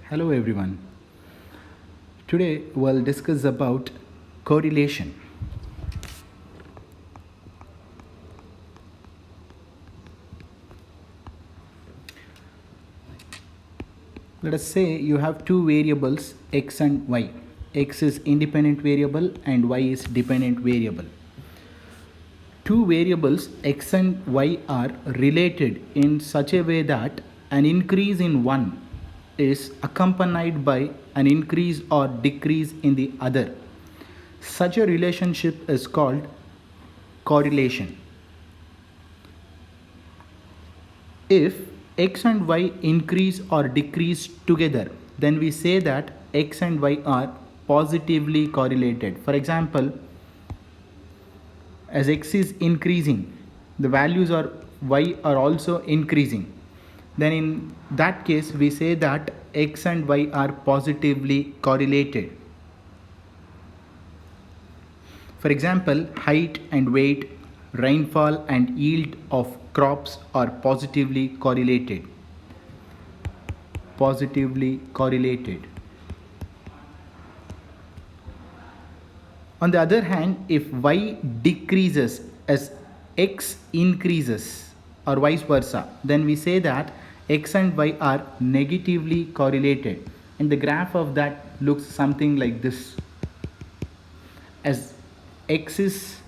Hello everyone. Today we'll discuss about correlation. Let us say you have two variables x and y. X is independent variable and y is dependent variable. Two variables x and y are related in such a way that an increase in one is accompanied by an increase or decrease in the other. Such a relationship is called correlation. If x and y increase or decrease together, then we say that x and y are positively correlated. For example, as x is increasing, the values of y are also increasing. Then in that case, we say that x and y are positively correlated. For example, height and weight, rainfall and yield of crops are positively correlated. Positively correlated. On the other hand, if y decreases as x increases or vice versa, then we say that x and y are negatively correlated. And the graph of that looks something like this. As x is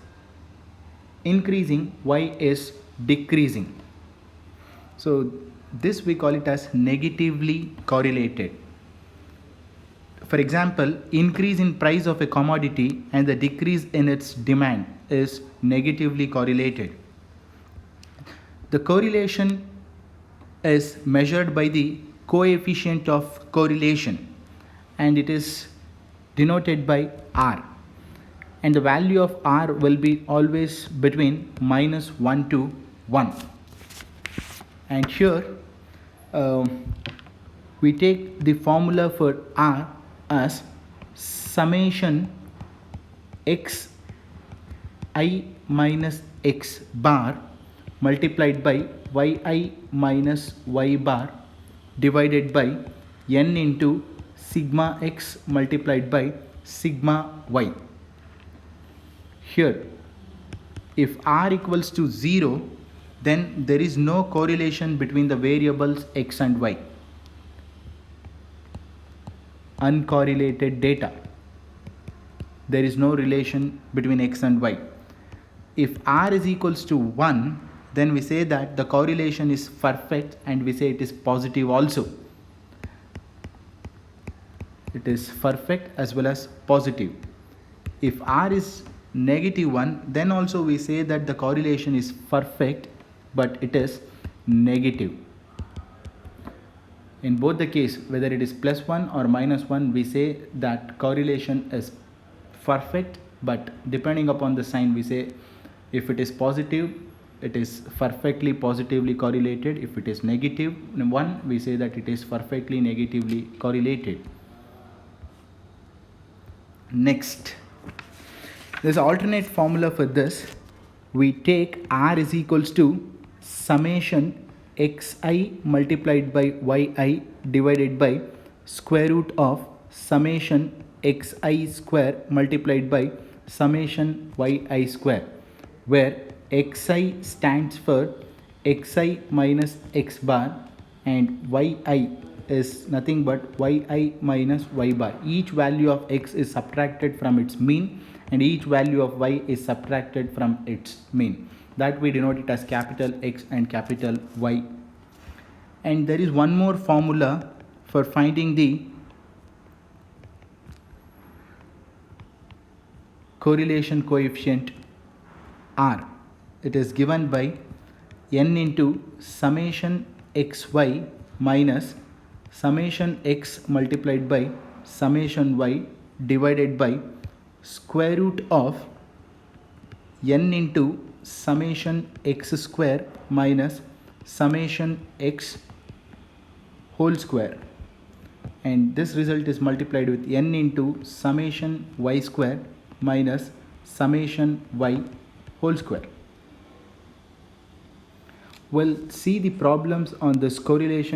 increasing, y is decreasing. So this we call it as negatively correlated. For example, increase in price of a commodity and the decrease in its demand is negatively correlated. The correlation is measured by the coefficient of correlation and it is denoted by R. And the value of R will be always between -1 to 1. And here we take the formula for R as summation xi minus x bar multiplied by yi minus y bar divided by n into sigma x multiplied by sigma y. Here, if r equals to 0, then there is no correlation between the variables x and y. Uncorrelated data. There is no relation between x and y. If r is equals to 1, then we say that the correlation is perfect and we say it is positive also. It is perfect as well as positive. If r is -1, then also we say that the correlation is perfect but it is negative. In both the case, whether it is +1 or -1, we say that correlation is perfect, but depending upon the sign, we say if it is positive, it is perfectly positively correlated. If it is -1, we say that it is perfectly negatively correlated. Next, there is an alternate formula for this. We take R is equals to summation xi multiplied by yi divided by square root of summation xi square multiplied by summation yi square, where xi stands for xi minus x bar and yi is nothing but yi minus y bar. Each value of x is subtracted from its mean and each value of y is subtracted from its mean. That we denote it as capital X and capital Y. And there is one more formula for finding the correlation coefficient R. It is given by n into summation xy minus summation x multiplied by summation y divided by square root of n into summation x square minus summation x whole square, and this result is multiplied with n into summation y square minus summation y whole square. We'll see the problems on this correlation